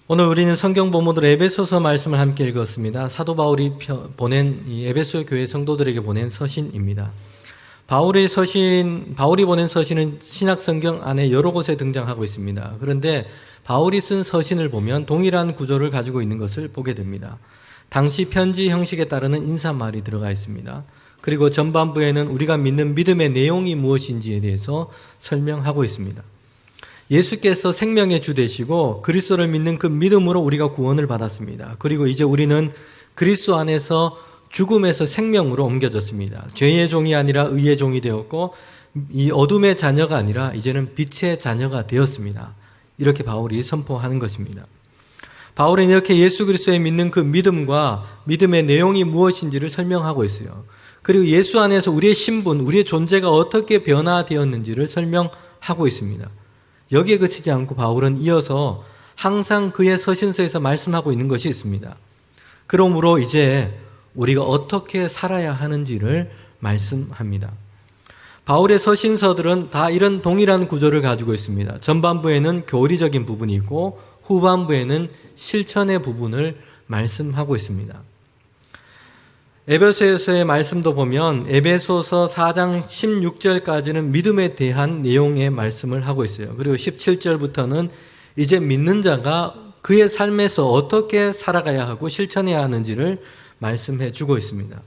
오늘 우리는 성경 본문으로 에베소서 말씀을 함께 읽었습니다. 사도 바울이 보낸 이 에베소 교회 성도들에게 보낸 서신입니다. 바울이 보낸 서신은 신약 성경 안에 여러 곳에 등장하고 있습니다. 그런데 바울이 쓴 서신을 보면 동일한 구조를 가지고 있는 것을 보게 됩니다. 당시 편지 형식에 따르는 인사말이 들어가 있습니다. 그리고 전반부에는 우리가 믿는 믿음의 내용이 무엇인지에 대해서 설명하고 있습니다. 예수께서 생명의 주 되시고 그리스도를 믿는 그 믿음으로 우리가 구원을 받았습니다. 그리고 이제 우리는 그리스도 안에서 죽음에서 생명으로 옮겨졌습니다. 죄의 종이 아니라 의의 종이 되었고 이 어둠의 자녀가 아니라 이제는 빛의 자녀가 되었습니다. 이렇게 바울이 선포하는 것입니다. 바울은 이렇게 예수 그리스도에 믿는 그 믿음과 믿음의 내용이 무엇인지를 설명하고 있어요. 그리고 예수 안에서 우리의 신분, 우리의 존재가 어떻게 변화되었는지를 설명하고 있습니다. 여기에 그치지 않고 바울은 이어서 항상 그의 서신서에서 말씀하고 있는 것이 있습니다. 그러므로 이제 우리가 어떻게 살아야 하는지를 말씀합니다. 바울의 서신서들은 다 이런 동일한 구조를 가지고 있습니다. 전반부에는 교리적인 부분이 있고 후반부에는 실천의 부분을 말씀하고 있습니다. 에베소서의 말씀도 보면 에베소서 4장 16절까지는 믿음에 대한 내용의 말씀을 하고 있어요. 그리고 17절부터는 이제 믿는 자가 그의 삶에서 어떻게 살아가야 하고 실천해야 하는지를 말씀해 주고 있습니다.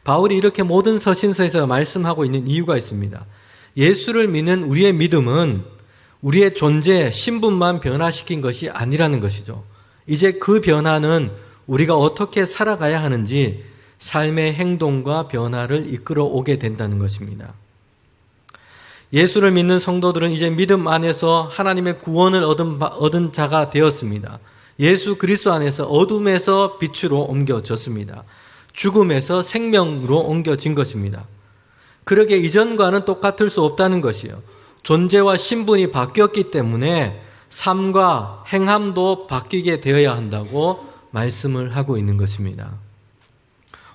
바울이 이렇게 모든 서신서에서 말씀하고 있는 이유가 있습니다. 예수를 믿는 우리의 믿음은 우리의 존재, 신분만 변화시킨 것이 아니라는 것이죠. 이제 그 변화는 우리가 어떻게 살아가야 하는지 삶의 행동과 변화를 이끌어 오게 된다는 것입니다. 예수를 믿는 성도들은 이제 믿음 안에서 하나님의 구원을 얻은 자가 되었습니다. 예수 그리스도 안에서 어둠에서 빛으로 옮겨졌습니다. 죽음에서 생명으로 옮겨진 것입니다. 그러게 이전과는 똑같을 수 없다는 것이요. 존재와 신분이 바뀌었기 때문에 삶과 행함도 바뀌게 되어야 한다고 말씀을 하고 있는 것입니다.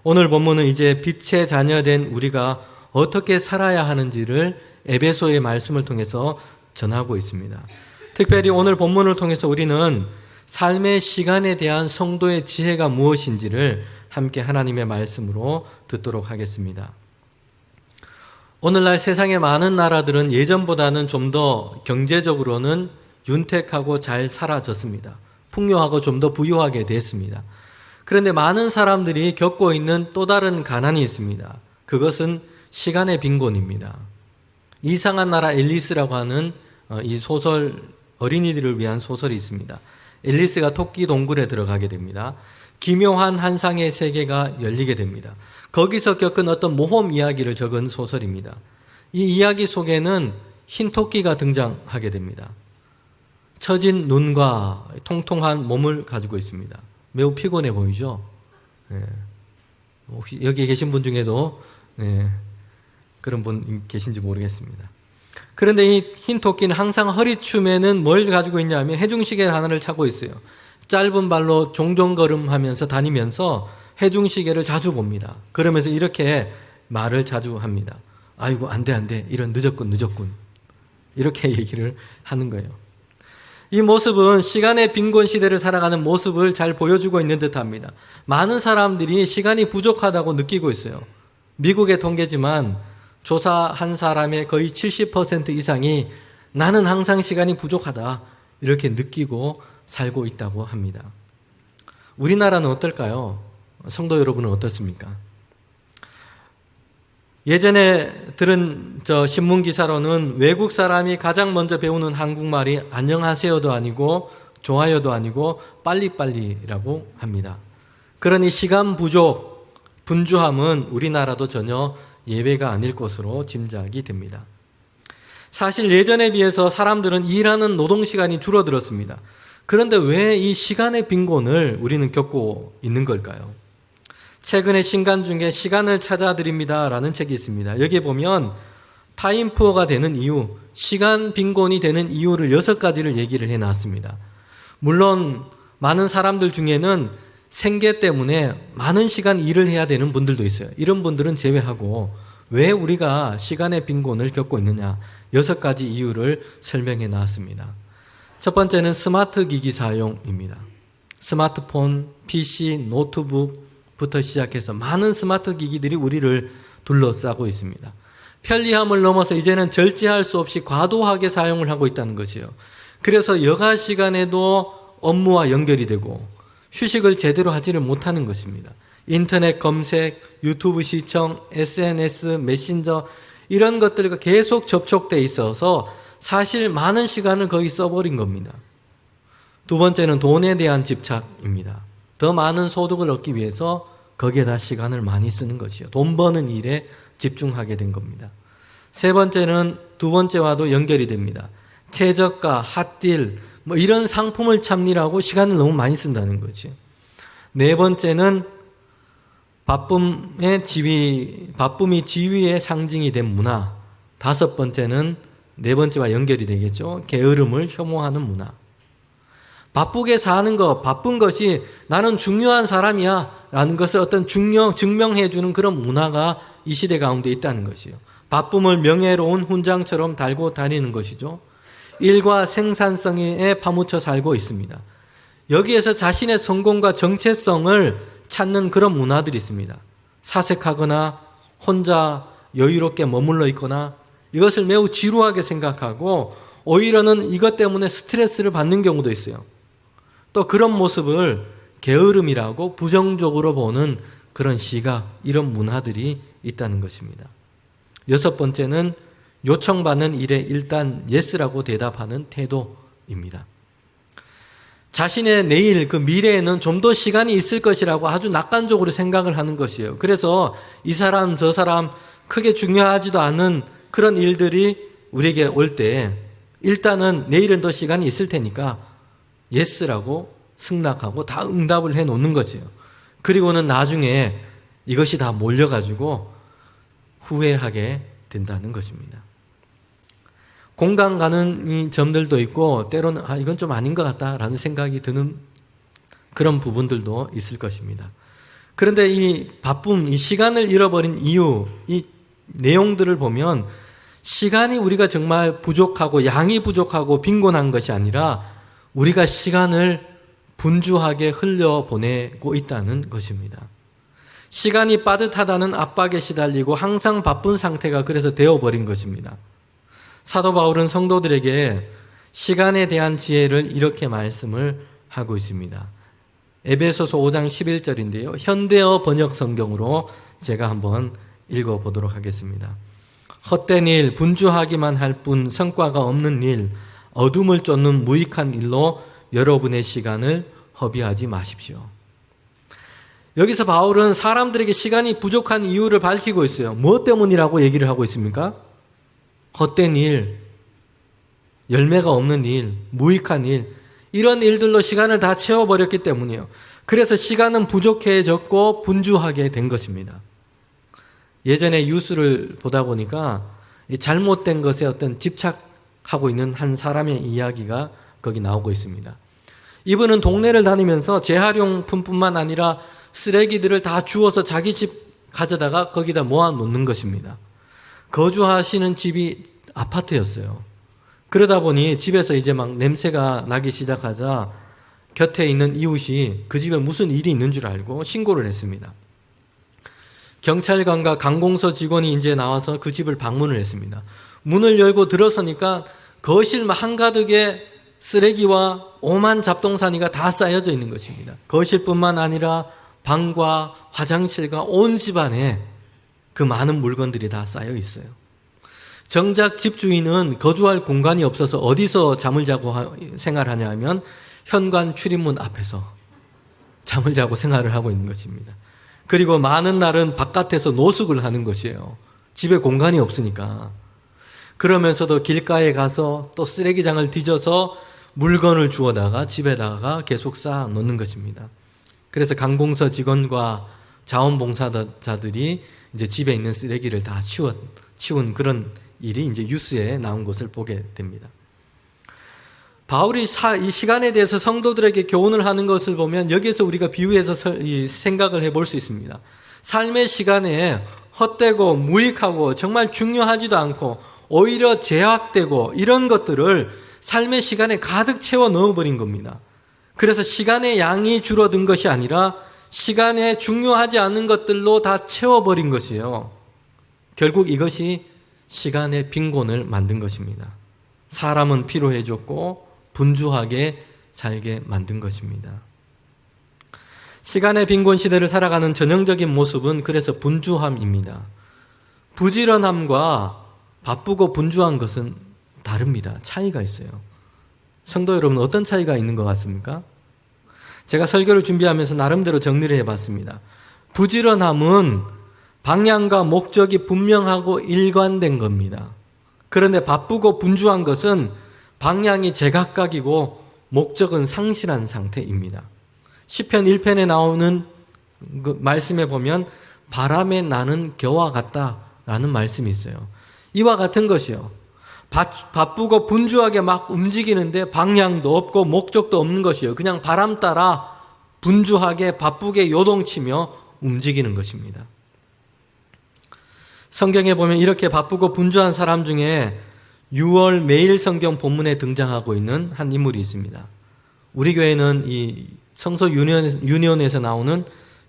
오늘 본문은 이제 빛의 자녀된 우리가 어떻게 살아야 하는지를 에베소의 말씀을 통해서 전하고 있습니다. 특별히 오늘 본문을 통해서 우리는 삶의 시간에 대한 성도의 지혜가 무엇인지를 함께 하나님의 말씀으로 듣도록 하겠습니다. 오늘날 세상의 많은 나라들은 예전보다는 좀 더 경제적으로는 윤택하고 잘 살아졌습니다. 풍요하고 좀 더 부유하게 됐습니다. 그런데 많은 사람들이 겪고 있는 또 다른 가난이 있습니다. 그것은 시간의 빈곤입니다. 이상한 나라 앨리스라고 하는 이 소설, 어린이들을 위한 소설이 있습니다. 앨리스가 토끼 동굴에 들어가게 됩니다. 기묘한 환상의 세계가 열리게 됩니다. 거기서 겪은 어떤 모험 이야기를 적은 소설입니다. 이 이야기 속에는 흰 토끼가 등장하게 됩니다. 처진 눈과 통통한 몸을 가지고 있습니다. 매우 피곤해 보이죠? 혹시 여기 계신 분 중에도 그런 분 계신지 모르겠습니다. 그런데 이 흰 토끼는 항상 허리춤에는 뭘 가지고 있냐면 해중시계 하나를 차고 있어요. 짧은 발로 종종걸음하면서 다니면서 해중시계를 자주 봅니다. 그러면서 이렇게 말을 자주 합니다. 아이고 안 돼 이런 늦었군 이렇게 얘기를 하는 거예요. 이 모습은 시간의 빈곤 시대를 살아가는 모습을 잘 보여주고 있는 듯합니다. 많은 사람들이 시간이 부족하다고 느끼고 있어요. 미국의 통계지만 조사한 사람의 거의 70% 이상이 나는 항상 시간이 부족하다 이렇게 느끼고 살고 있다고 합니다. 우리나라는 어떨까요? 성도 여러분은 어떻습니까? 예전에 들은 신문 기사로는 외국 사람이 가장 먼저 배우는 한국말이 안녕하세요도 아니고 좋아요도 아니고 빨리빨리라고 합니다. 그러니 시간 부족, 분주함은 우리나라도 전혀 예외가 아닐 것으로 짐작이 됩니다. 사실 예전에 비해서 사람들은 일하는 노동시간이 줄어들었습니다. 그런데 왜 이 시간의 빈곤을 우리는 겪고 있는 걸까요? 최근에 신간 중에 시간을 찾아드립니다 라는 책이 있습니다. 여기에 보면 타임푸어가 되는 이유, 시간 빈곤이 되는 이유를 6가지를 얘기를 해놨습니다. 물론 많은 사람들 중에는 생계 때문에 많은 시간 일을 해야 되는 분들도 있어요. 이런 분들은 제외하고 왜 우리가 시간의 빈곤을 겪고 있느냐 6가지 이유를 설명해 놨습니다. 첫 번째는 스마트 기기 사용입니다. 스마트폰, PC, 노트북부터 시작해서 많은 스마트 기기들이 우리를 둘러싸고 있습니다. 편리함을 넘어서 이제는 절제할 수 없이 과도하게 사용을 하고 있다는 것이에요. 그래서 여가 시간에도 업무와 연결이 되고 휴식을 제대로 하지를 못하는 것입니다. 인터넷 검색, 유튜브 시청, SNS, 메신저 이런 것들과 계속 접촉돼 있어서 사실 많은 시간을 거의 써버린 겁니다. 두 번째는 돈에 대한 집착입니다. 더 많은 소득을 얻기 위해서 거기에다 시간을 많이 쓰는 것이요. 돈 버는 일에 집중하게 된 겁니다. 세 번째는 두 번째와도 연결이 됩니다. 최저가, 핫딜, 이런 상품을 찾느라고 시간을 너무 많이 쓴다는 거죠. 네 번째는 바쁨이 지위의 상징이 된 문화. 다섯 번째는 네 번째와 연결이 되겠죠. 게으름을 혐오하는 문화. 바쁘게 사는 것, 바쁜 것이 나는 중요한 사람이야 라는 것을 어떤 증명해주는 그런 문화가 이 시대 가운데 있다는 것이요. 바쁨을 명예로운 훈장처럼 달고 다니는 것이죠. 일과 생산성에 파묻혀 살고 있습니다. 여기에서 자신의 성공과 정체성을 찾는 그런 문화들이 있습니다. 사색하거나 혼자 여유롭게 머물러 있거나 이것을 매우 지루하게 생각하고 오히려는 이것 때문에 스트레스를 받는 경우도 있어요. 또 그런 모습을 게으름이라고 부정적으로 보는 그런 시각, 이런 문화들이 있다는 것입니다. 여섯 번째는 요청받는 일에 일단 예스라고 대답하는 태도입니다. 자신의 내일, 그 미래에는 좀 더 시간이 있을 것이라고 아주 낙관적으로 생각을 하는 것이에요. 그래서 이 사람, 저 사람 크게 중요하지도 않은 그런 일들이 우리에게 올 때 일단은 내일은 더 시간이 있을 테니까 예스라고 승낙하고 다 응답을 해놓는 거지요. 그리고는 나중에 이것이 다 몰려가지고 후회하게 된다는 것입니다. 공감 가는 점들도 있고 때로는 이건 좀 아닌 것 같다라는 생각이 드는 그런 부분들도 있을 것입니다. 그런데 이 바쁨, 이 시간을 잃어버린 이유, 이 내용들을 보면 시간이 우리가 정말 부족하고 양이 부족하고 빈곤한 것이 아니라 우리가 시간을 분주하게 흘려보내고 있다는 것입니다. 시간이 빠듯하다는 압박에 시달리고 항상 바쁜 상태가 그래서 되어버린 것입니다. 사도 바울은 성도들에게 시간에 대한 지혜를 이렇게 말씀을 하고 있습니다. 에베소서 5장 11절인데요. 현대어 번역 성경으로 제가 한번 읽어보도록 하겠습니다. 헛된 일, 분주하기만 할 뿐 성과가 없는 일, 어둠을 쫓는 무익한 일로 여러분의 시간을 허비하지 마십시오. 여기서 바울은 사람들에게 시간이 부족한 이유를 밝히고 있어요. 무엇 때문이라고 얘기를 하고 있습니까? 헛된 일, 열매가 없는 일, 무익한 일, 이런 일들로 시간을 다 채워버렸기 때문이에요. 그래서 시간은 부족해졌고 분주하게 된 것입니다. 예전에 뉴스를 보다 보니까 잘못된 것에 어떤 집착하고 있는 한 사람의 이야기가 거기 나오고 있습니다. 이분은 동네를 다니면서 재활용품뿐만 아니라 쓰레기들을 다 주워서 자기 집 가져다가 거기다 모아놓는 것입니다. 거주하시는 집이 아파트였어요. 그러다 보니 집에서 이제 막 냄새가 나기 시작하자 곁에 있는 이웃이 그 집에 무슨 일이 있는 줄 알고 신고를 했습니다. 경찰관과 관공서 직원이 이제 나와서 그 집을 방문을 했습니다. 문을 열고 들어서니까 거실 한가득에 쓰레기와 오만 잡동사니가 다 쌓여져 있는 것입니다. 거실뿐만 아니라 방과 화장실과 온 집안에 그 많은 물건들이 다 쌓여 있어요. 정작 집주인은 거주할 공간이 없어서 어디서 잠을 자고 생활하냐 하면 현관 출입문 앞에서 잠을 자고 생활을 하고 있는 것입니다. 그리고 많은 날은 바깥에서 노숙을 하는 것이에요. 집에 공간이 없으니까. 그러면서도 길가에 가서 또 쓰레기장을 뒤져서 물건을 주워다가 집에다가 계속 쌓아 놓는 것입니다. 그래서 관공서 직원과 자원봉사자들이 이제 집에 있는 쓰레기를 다 치운 그런 일이 이제 뉴스에 나온 것을 보게 됩니다. 바울이 이 시간에 대해서 성도들에게 교훈을 하는 것을 보면 여기에서 우리가 비유해서 생각을 해볼 수 있습니다. 삶의 시간에 헛되고 무익하고 정말 중요하지도 않고 오히려 제약되고 이런 것들을 삶의 시간에 가득 채워 넣어버린 겁니다. 그래서 시간의 양이 줄어든 것이 아니라 시간에 중요하지 않은 것들로 다 채워버린 것이에요. 결국 이것이 시간의 빈곤을 만든 것입니다. 사람은 피로해졌고 분주하게 살게 만든 것입니다. 시간의 빈곤 시대를 살아가는 전형적인 모습은 그래서 분주함입니다. 부지런함과 바쁘고 분주한 것은 다릅니다. 차이가 있어요. 성도 여러분, 어떤 차이가 있는 것 같습니까? 제가 설교를 준비하면서 나름대로 정리를 해봤습니다. 부지런함은 방향과 목적이 분명하고 일관된 겁니다. 그런데 바쁘고 분주한 것은 방향이 제각각이고 목적은 상실한 상태입니다. 시편 1편에 나오는 그 말씀에 보면 바람에 나는 겨와 같다라는 말씀이 있어요. 이와 같은 것이요. 바쁘고 분주하게 막 움직이는데 방향도 없고 목적도 없는 것이에요. 그냥 바람 따라 분주하게 바쁘게 요동치며 움직이는 것입니다. 성경에 보면 이렇게 바쁘고 분주한 사람 중에 6월 매일 성경 본문에 등장하고 있는 한 인물이 있습니다. 우리 교회는 이 성서 유니온에서 나오는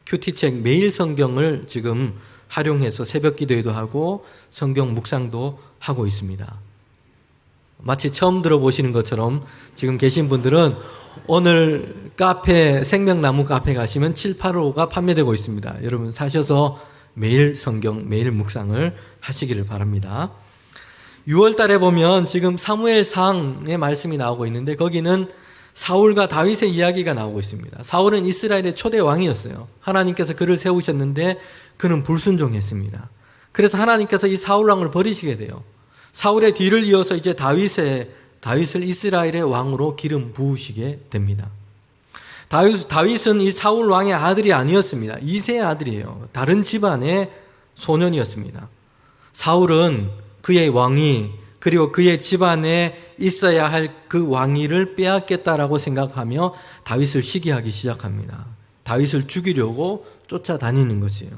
큐티책 매일 성경을 지금 활용해서 새벽 기도회도 하고 성경 묵상도 하고 있습니다. 마치 처음 들어보시는 것처럼 지금 계신 분들은 오늘 카페, 생명나무 카페 가시면 7, 8호가 판매되고 있습니다. 여러분 사셔서 매일 성경, 매일 묵상을 하시기를 바랍니다. 6월 달에 보면 지금 사무엘상의 말씀이 나오고 있는데 거기는 사울과 다윗의 이야기가 나오고 있습니다. 사울은 이스라엘의 초대 왕이었어요. 하나님께서 그를 세우셨는데 그는 불순종했습니다. 그래서 하나님께서 이 사울 왕을 버리시게 돼요. 사울의 뒤를 이어서 이제 다윗을 이스라엘의 왕으로 기름 부으시게 됩니다. 다윗은 이 사울 왕의 아들이 아니었습니다. 이새의 아들이에요. 다른 집안의 소년이었습니다. 사울은 그의 왕위 그리고 그의 집안에 있어야 할 그 왕위를 빼앗겠다라고 생각하며 다윗을 시기하기 시작합니다. 다윗을 죽이려고 쫓아다니는 것이에요.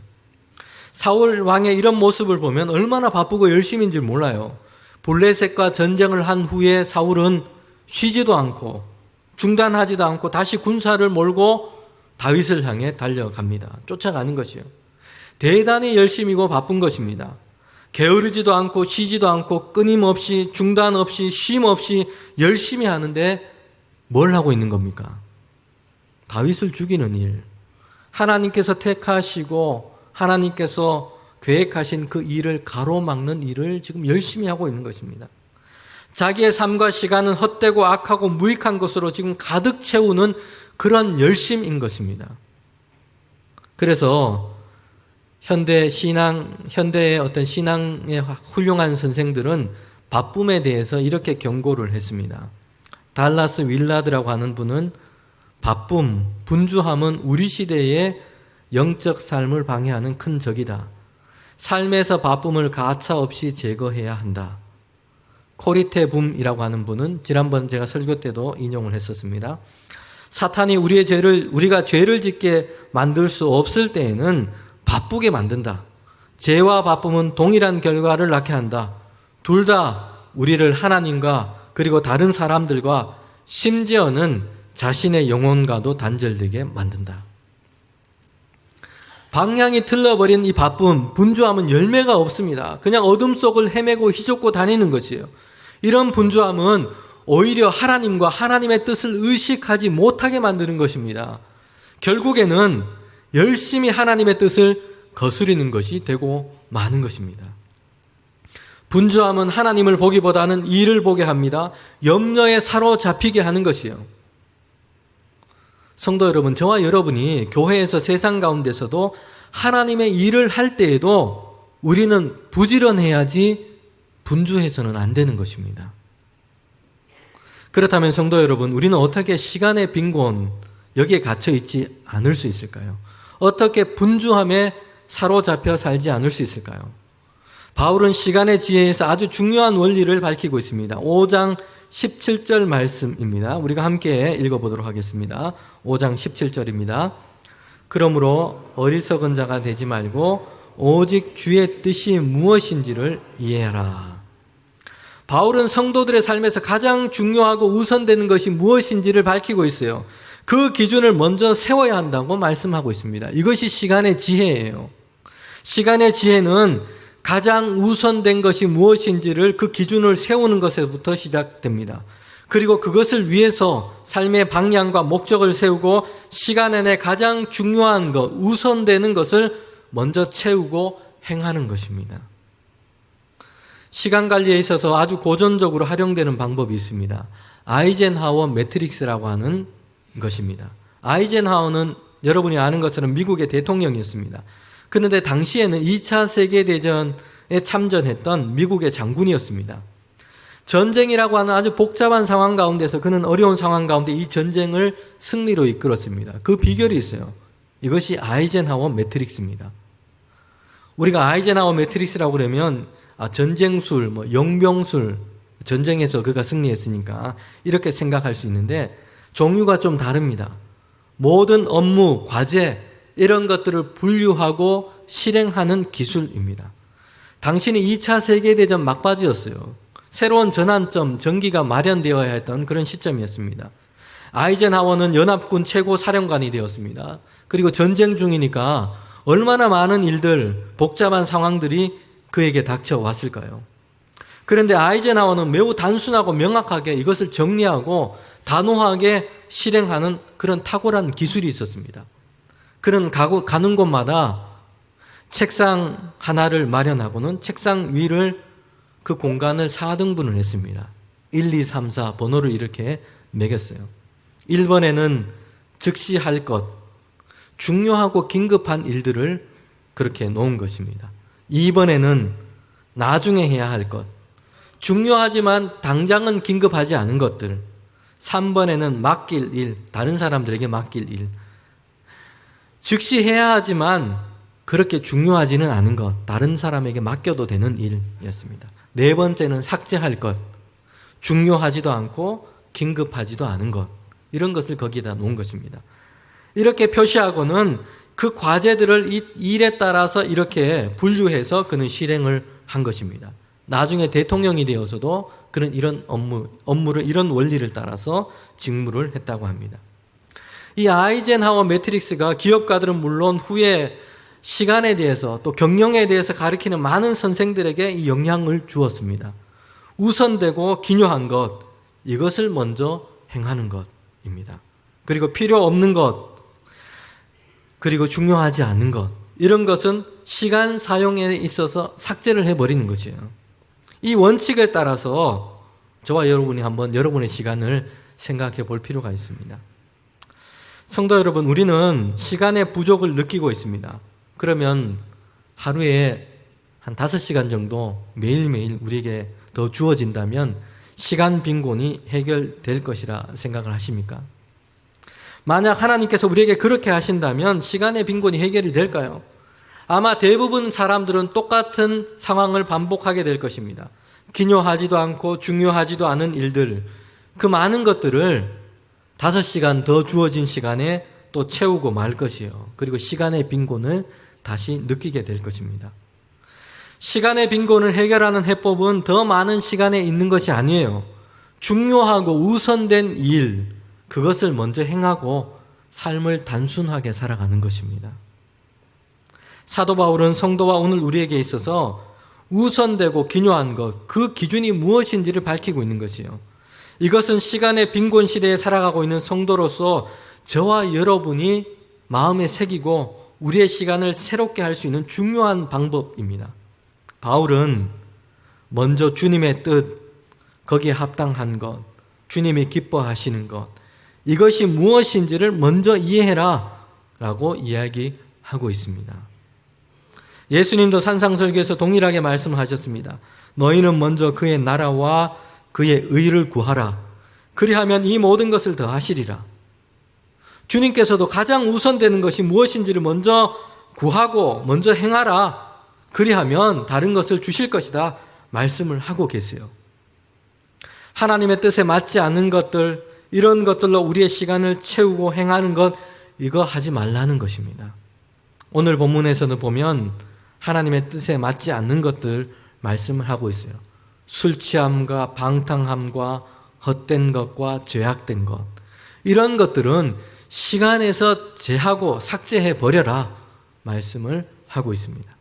사울 왕의 이런 모습을 보면 얼마나 바쁘고 열심인지 몰라요. 블레셋과 전쟁을 한 후에 사울은 쉬지도 않고 중단하지도 않고 다시 군사를 몰고 다윗을 향해 달려갑니다. 쫓아가는 것이요. 대단히 열심이고 바쁜 것입니다. 게으르지도 않고 쉬지도 않고 끊임없이 중단 없이 쉼 없이 열심히 하는데 뭘 하고 있는 겁니까? 다윗을 죽이는 일. 하나님께서 택하시고 하나님께서 계획하신 그 일을 가로막는 일을 지금 열심히 하고 있는 것입니다. 자기의 삶과 시간은 헛되고 악하고 무익한 것으로 지금 가득 채우는 그런 열심인 것입니다. 그래서 현대의 어떤 신앙의 훌륭한 선생들은 바쁨에 대해서 이렇게 경고를 했습니다. 달라스 윌라드라고 하는 분은 바쁨, 분주함은 우리 시대의 영적 삶을 방해하는 큰 적이다. 삶에서 바쁨을 가차없이 제거해야 한다. 코리테붐이라고 하는 분은 지난번 제가 설교 때도 인용을 했었습니다. 사탄이 우리가 죄를 짓게 만들 수 없을 때에는 바쁘게 만든다. 죄와 바쁨은 동일한 결과를 낳게 한다. 둘 다 우리를 하나님과 그리고 다른 사람들과 심지어는 자신의 영혼과도 단절되게 만든다. 방향이 틀려버린 이 바쁨, 분주함은 열매가 없습니다. 그냥 어둠 속을 헤매고 휘젓고 다니는 것이에요. 이런 분주함은 오히려 하나님과 하나님의 뜻을 의식하지 못하게 만드는 것입니다. 결국에는 열심히 하나님의 뜻을 거스리는 것이 되고 마는 것입니다. 분주함은 하나님을 보기보다는 일을 보게 합니다. 염려에 사로잡히게 하는 것이에요. 성도 여러분, 저와 여러분이 교회에서 세상 가운데서도 하나님의 일을 할 때에도 우리는 부지런해야지 분주해서는 안 되는 것입니다. 그렇다면 성도 여러분, 우리는 어떻게 시간의 빈곤, 여기에 갇혀 있지 않을 수 있을까요? 어떻게 분주함에 사로잡혀 살지 않을 수 있을까요? 바울은 시간의 지혜에서 아주 중요한 원리를 밝히고 있습니다. 5장 17절 말씀입니다. 우리가 함께 읽어보도록 하겠습니다. 5장 17절입니다. 그러므로 어리석은 자가 되지 말고 오직 주의 뜻이 무엇인지를 이해하라. 바울은 성도들의 삶에서 가장 중요하고 우선되는 것이 무엇인지를 밝히고 있어요. 그 기준을 먼저 세워야 한다고 말씀하고 있습니다. 이것이 시간의 지혜예요. 시간의 지혜는 가장 우선된 것이 무엇인지를 그 기준을 세우는 것에부터 시작됩니다. 그리고 그것을 위해서 삶의 방향과 목적을 세우고 시간 안에 가장 중요한 것, 우선되는 것을 먼저 채우고 행하는 것입니다. 시간 관리에 있어서 아주 고전적으로 활용되는 방법이 있습니다. 아이젠하워 매트릭스라고 하는 것입니다. 아이젠하워는 여러분이 아는 것처럼 미국의 대통령이었습니다. 그런데 당시에는 2차 세계대전에 참전했던 미국의 장군이었습니다. 전쟁이라고 하는 아주 복잡한 상황 가운데서 그는 어려운 상황 가운데 이 전쟁을 승리로 이끌었습니다. 그 비결이 있어요. 이것이 아이젠하워 매트릭스입니다. 우리가 아이젠하워 매트릭스라고 그러면 전쟁술, 용병술, 전쟁에서 그가 승리했으니까 이렇게 생각할 수 있는데 종류가 좀 다릅니다. 모든 업무, 과제 이런 것들을 분류하고 실행하는 기술입니다. 당신이 2차 세계대전 막바지였어요. 새로운 전환점, 전기가 마련되어야 했던 그런 시점이었습니다. 아이젠하워는 연합군 최고 사령관이 되었습니다. 그리고 전쟁 중이니까 얼마나 많은 일들, 복잡한 상황들이 그에게 닥쳐왔을까요? 그런데 아이젠하워는 매우 단순하고 명확하게 이것을 정리하고 단호하게 실행하는 그런 탁월한 기술이 있었습니다. 그는 가는 곳마다 책상 하나를 마련하고는 책상 위를 그 공간을 4등분을 했습니다. 1, 2, 3, 4 번호를 이렇게 매겼어요. 1번에는 즉시 할 것, 중요하고 긴급한 일들을 그렇게 놓은 것입니다. 2번에는 나중에 해야 할 것, 중요하지만 당장은 긴급하지 않은 것들. 3번에는 맡길 일, 다른 사람들에게 맡길 일. 즉시 해야 하지만 그렇게 중요하지는 않은 것, 다른 사람에게 맡겨도 되는 일이었습니다. 4번째는 삭제할 것, 중요하지도 않고 긴급하지도 않은 것, 이런 것을 거기다 놓은 것입니다. 이렇게 표시하고는 그 과제들을 이 일에 따라서 이렇게 분류해서 그는 실행을 한 것입니다. 나중에 대통령이 되어서도 그는 이런 업무를 이런 원리를 따라서 직무를 했다고 합니다. 이 아이젠하워 매트릭스가 기업가들은 물론 후에 시간에 대해서 또 경영에 대해서 가르치는 많은 선생들에게 이 영향을 주었습니다. 우선되고 기묘한 것, 이것을 먼저 행하는 것입니다. 그리고 필요 없는 것, 그리고 중요하지 않은 것, 이런 것은 시간 사용에 있어서 삭제를 해버리는 것이에요. 이 원칙에 따라서 저와 여러분이 한번 여러분의 시간을 생각해 볼 필요가 있습니다. 성도 여러분, 우리는 시간의 부족을 느끼고 있습니다. 그러면 하루에 한 5시간 정도 매일매일 우리에게 더 주어진다면 시간 빈곤이 해결될 것이라 생각을 하십니까? 만약 하나님께서 우리에게 그렇게 하신다면 시간의 빈곤이 해결이 될까요? 아마 대부분 사람들은 똑같은 상황을 반복하게 될 것입니다. 기묘하지도 않고 중요하지도 않은 일들, 그 많은 것들을 5시간 더 주어진 시간에 또 채우고 말 것이에요. 그리고 시간의 빈곤을 다시 느끼게 될 것입니다. 시간의 빈곤을 해결하는 해법은 더 많은 시간에 있는 것이 아니에요. 중요하고 우선된 일, 그것을 먼저 행하고 삶을 단순하게 살아가는 것입니다. 사도 바울은 성도와 오늘 우리에게 있어서 우선되고 기묘한 것, 그 기준이 무엇인지를 밝히고 있는 것이에요. 이것은 시간의 빈곤 시대에 살아가고 있는 성도로서 저와 여러분이 마음에 새기고 우리의 시간을 새롭게 할 수 있는 중요한 방법입니다. 바울은 먼저 주님의 뜻, 거기에 합당한 것, 주님이 기뻐하시는 것, 이것이 무엇인지를 먼저 이해해라 라고 이야기하고 있습니다. 예수님도 산상설교에서 동일하게 말씀하셨습니다. 너희는 먼저 그의 나라와 그의 의를 구하라. 그리하면 이 모든 것을 더하시리라. 주님께서도 가장 우선되는 것이 무엇인지를 먼저 구하고 먼저 행하라. 그리하면 다른 것을 주실 것이다 말씀을 하고 계세요. 하나님의 뜻에 맞지 않는 것들, 이런 것들로 우리의 시간을 채우고 행하는 것, 이거 하지 말라는 것입니다. 오늘 본문에서는 보면 하나님의 뜻에 맞지 않는 것들 말씀을 하고 있어요. 술 취함과 방탕함과 헛된 것과 죄악된 것, 이런 것들은 시간에서 제하고 삭제해 버려라 말씀을 하고 있습니다.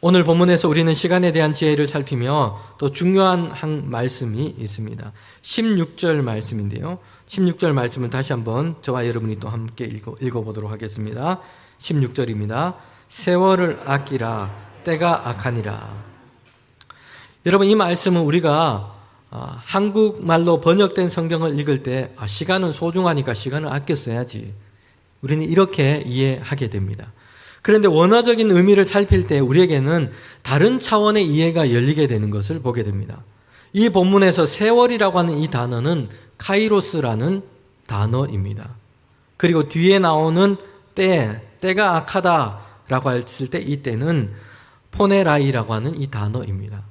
오늘 본문에서 우리는 시간에 대한 지혜를 살피며 또 중요한 한 말씀이 있습니다. 16절 말씀인데요. 16절 말씀을 다시 한번 저와 여러분이 또 함께 읽어보도록 하겠습니다. 16절입니다. 세월을 아끼라, 때가 악하니라. 여러분, 이 말씀은 우리가 한국말로 번역된 성경을 읽을 때 시간은 소중하니까 시간을 아껴 써야지, 우리는 이렇게 이해하게 됩니다. 그런데 원어적인 의미를 살필 때 우리에게는 다른 차원의 이해가 열리게 되는 것을 보게 됩니다. 이 본문에서 세월이라고 하는 이 단어는 카이로스라는 단어입니다. 그리고 뒤에 나오는 때가 악하다라고 했을 때 이 때는 포네라이라고 하는 이 단어입니다.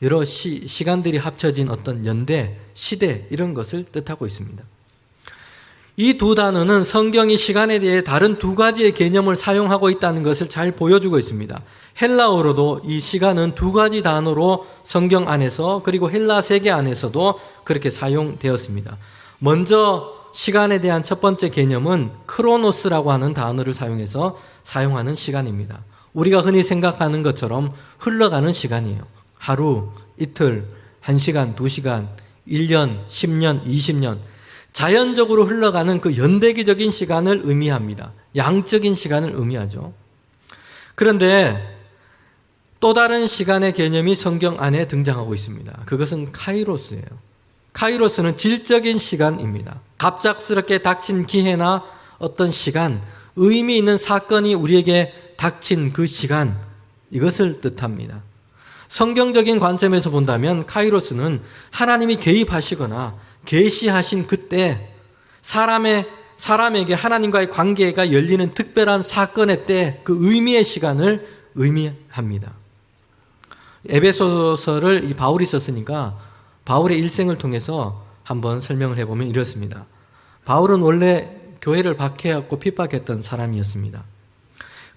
여러 시간들이 합쳐진 어떤 연대, 시대, 이런 것을 뜻하고 있습니다. 이 두 단어는 성경이 시간에 대해 다른 두 가지의 개념을 사용하고 있다는 것을 잘 보여주고 있습니다. 헬라어로도 이 시간은 두 가지 단어로 성경 안에서, 그리고 헬라 세계 안에서도 그렇게 사용되었습니다. 먼저 시간에 대한 첫 번째 개념은 크로노스라고 하는 단어를 사용해서 사용하는 시간입니다. 우리가 흔히 생각하는 것처럼 흘러가는 시간이에요. 하루, 이틀, 1시간, 2시간, 1년, 10년, 20년, 자연적으로 흘러가는 그 연대기적인 시간을 의미합니다. 양적인 시간을 의미하죠. 그런데 또 다른 시간의 개념이 성경 안에 등장하고 있습니다. 그것은 카이로스예요. 카이로스는 질적인 시간입니다. 갑작스럽게 닥친 기회나 어떤 시간, 의미 있는 사건이 우리에게 닥친 그 시간, 이것을 뜻합니다. 성경적인 관점에서 본다면 카이로스는 하나님이 개입하시거나 계시하신 그때 사람에게 하나님과의 관계가 열리는 특별한 사건의 때, 그 의미의 시간을 의미합니다. 에베소서를 바울이 썼으니까 바울의 일생을 통해서 한번 설명을 해보면 이렇습니다. 바울은 원래 교회를 박해하고 핍박했던 사람이었습니다.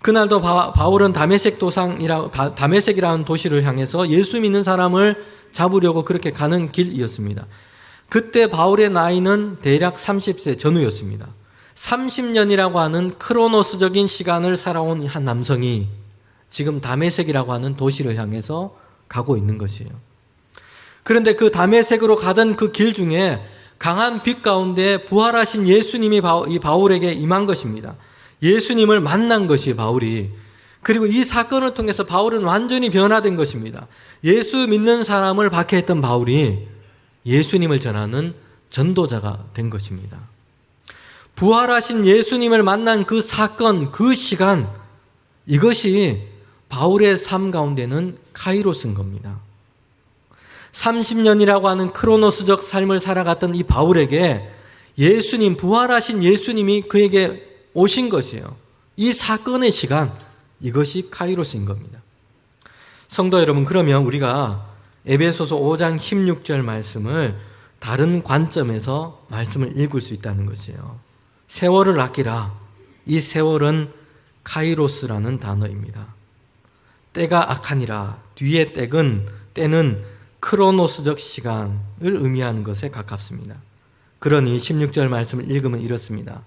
그날도 바울은 다메섹이라는 도시를 향해서 예수 믿는 사람을 잡으려고 그렇게 가는 길이었습니다. 그때 바울의 나이는 대략 30세 전후였습니다. 30년이라고 하는 크로노스적인 시간을 살아온 한 남성이 지금 다메섹이라고 하는 도시를 향해서 가고 있는 것이에요. 그런데 그 다메섹으로 가던 그 길 중에 강한 빛 가운데 부활하신 예수님이 이 바울에게 임한 것입니다. 예수님을 만난 것이 바울이. 그리고 이 사건을 통해서 바울은 완전히 변화된 것입니다. 예수 믿는 사람을 박해했던 바울이 예수님을 전하는 전도자가 된 것입니다. 부활하신 예수님을 만난 그 사건, 그 시간, 이것이 바울의 삶 가운데는 카이로스인 겁니다. 30년이라고 하는 크로노스적 삶을 살아갔던 이 바울에게 예수님, 부활하신 예수님이 그에게 오신 것이에요. 이 사건의 시간, 이것이 카이로스인 겁니다. 성도 여러분, 그러면 우리가 에베소서 5장 16절 말씀을 다른 관점에서 말씀을 읽을 수 있다는 것이에요. 세월을 아끼라. 이 세월은 카이로스라는 단어입니다. 때가 악하니라. 뒤에 때는 크로노스적 시간을 의미하는 것에 가깝습니다. 그러니 16절 말씀을 읽으면 이렇습니다.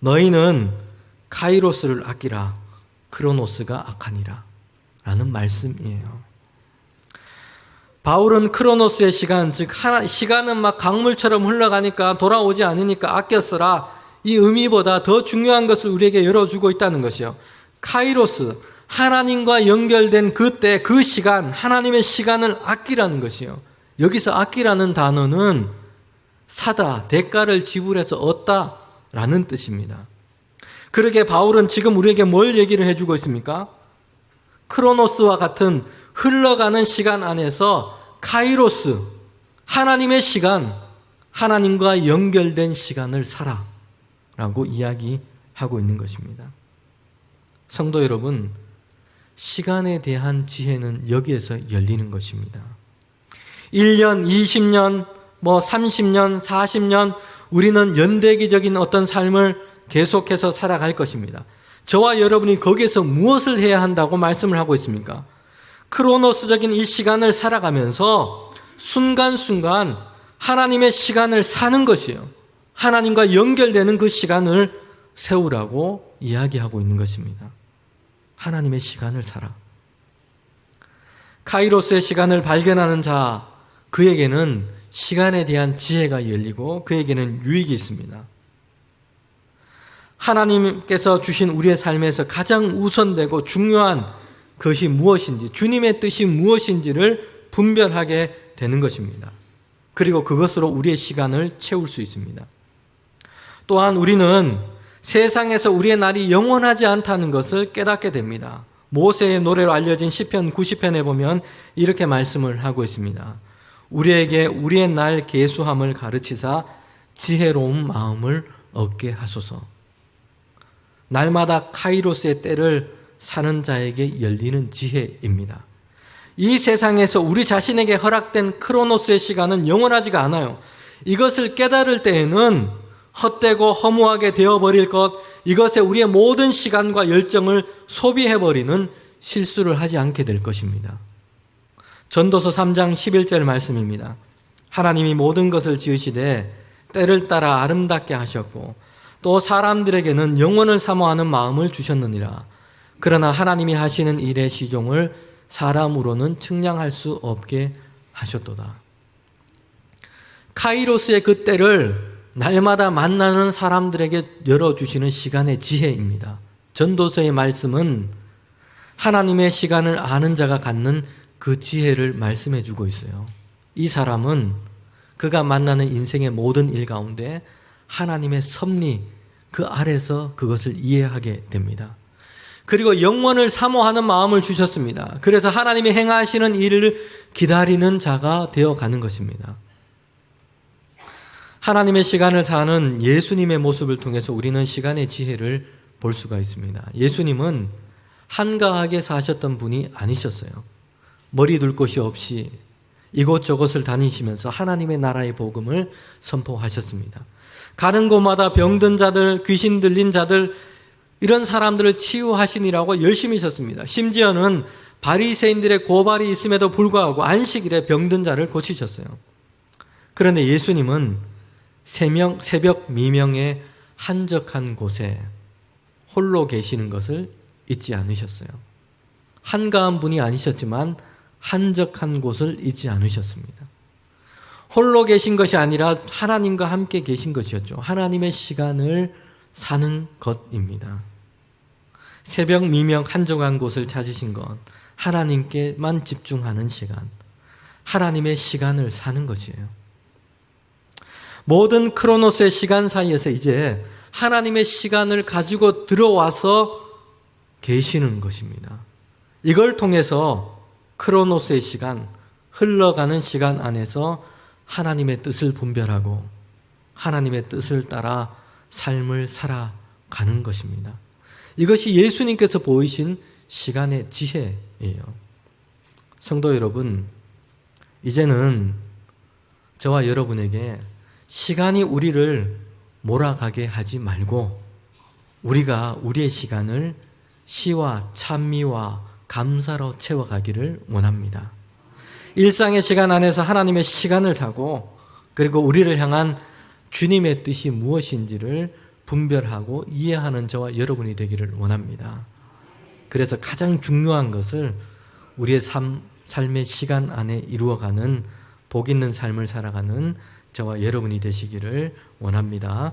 너희는 카이로스를 아끼라. 크로노스가 악하니라. 라는 말씀이에요. 바울은 크로노스의 시간, 즉 시간은 막 강물처럼 흘러가니까 돌아오지 않으니까 아껴 써라. 이 의미보다 더 중요한 것을 우리에게 열어주고 있다는 것이요. 카이로스, 하나님과 연결된 그때, 그 시간, 하나님의 시간을 아끼라는 것이요. 여기서 아끼라는 단어는 사다, 대가를 지불해서 얻다라는 뜻입니다. 그러게 바울은 지금 우리에게 뭘 얘기를 해주고 있습니까? 크로노스와 같은 흘러가는 시간 안에서 카이로스, 하나님의 시간, 하나님과 연결된 시간을 살아라고 이야기하고 있는 것입니다. 성도 여러분, 시간에 대한 지혜는 여기에서 열리는 것입니다. 1년, 20년, 30년, 40년 우리는 연대기적인 어떤 삶을 계속해서 살아갈 것입니다. 저와 여러분이 거기에서 무엇을 해야 한다고 말씀을 하고 있습니까? 크로노스적인 이 시간을 살아가면서 순간순간 하나님의 시간을 사는 것이에요. 하나님과 연결되는 그 시간을 세우라고 이야기하고 있는 것입니다. 하나님의 시간을 살아. 카이로스의 시간을 발견하는 자, 그에게는 시간에 대한 지혜가 열리고 그에게는 유익이 있습니다. 하나님께서 주신 우리의 삶에서 가장 우선되고 중요한 것이 무엇인지, 주님의 뜻이 무엇인지를 분별하게 되는 것입니다. 그리고 그것으로 우리의 시간을 채울 수 있습니다. 또한 우리는 세상에서 우리의 날이 영원하지 않다는 것을 깨닫게 됩니다. 모세의 노래로 알려진 시편 90편에 보면 이렇게 말씀을 하고 있습니다. 우리에게 우리의 날 계수함을 가르치사 지혜로운 마음을 얻게 하소서. 날마다 카이로스의 때를 사는 자에게 열리는 지혜입니다. 이 세상에서 우리 자신에게 허락된 크로노스의 시간은 영원하지가 않아요. 이것을 깨달을 때에는 헛되고 허무하게 되어버릴 것, 이것에 우리의 모든 시간과 열정을 소비해버리는 실수를 하지 않게 될 것입니다. 전도서 3장 11절 말씀입니다. 하나님이 모든 것을 지으시되 때를 따라 아름답게 하셨고 또 사람들에게는 영원을 사모하는 마음을 주셨느니라. 그러나 하나님이 하시는 일의 시종을 사람으로는 측량할 수 없게 하셨도다. 카이로스의 그 때를 날마다 만나는 사람들에게 열어주시는 시간의 지혜입니다. 전도서의 말씀은 하나님의 시간을 아는 자가 갖는 그 지혜를 말씀해 주고 있어요. 이 사람은 그가 만나는 인생의 모든 일 가운데 하나님의 섭리, 그 아래서 그것을 이해하게 됩니다. 그리고 영원을 사모하는 마음을 주셨습니다. 그래서 하나님이 행하시는 일을 기다리는 자가 되어가는 것입니다. 하나님의 시간을 사는 예수님의 모습을 통해서 우리는 시간의 지혜를 볼 수가 있습니다. 예수님은 한가하게 사셨던 분이 아니셨어요. 머리 둘 곳이 없이 이곳저곳을 다니시면서 하나님의 나라의 복음을 선포하셨습니다. 가는 곳마다 병든 자들, 귀신 들린 자들, 이런 사람들을 치유하시니라고 열심히 하셨습니다. 심지어는 바리새인들의 고발이 있음에도 불구하고 안식일에 병든 자를 고치셨어요. 그런데 예수님은 새벽 미명에 한적한 곳에 홀로 계시는 것을 잊지 않으셨어요. 한가한 분이 아니셨지만 한적한 곳을 잊지 않으셨습니다. 홀로 계신 것이 아니라 하나님과 함께 계신 것이었죠. 하나님의 시간을 사는 것입니다. 새벽 미명 한적한 곳을 찾으신 것, 하나님께만 집중하는 시간, 하나님의 시간을 사는 것이에요. 모든 크로노스의 시간 사이에서 이제 하나님의 시간을 가지고 들어와서 계시는 것입니다. 이걸 통해서 크로노스의 시간, 흘러가는 시간 안에서 하나님의 뜻을 분별하고 하나님의 뜻을 따라 삶을 살아가는 것입니다. 이것이 예수님께서 보이신 시간의 지혜예요. 성도 여러분, 이제는 저와 여러분에게 시간이 우리를 몰아가게 하지 말고 우리가 우리의 시간을 시와 찬미와 감사로 채워가기를 원합니다. 일상의 시간 안에서 하나님의 시간을 사고 그리고 우리를 향한 주님의 뜻이 무엇인지를 분별하고 이해하는 저와 여러분이 되기를 원합니다. 그래서 가장 중요한 것을 우리의 삶의 시간 안에 이루어가는 복 있는 삶을 살아가는 저와 여러분이 되시기를 원합니다.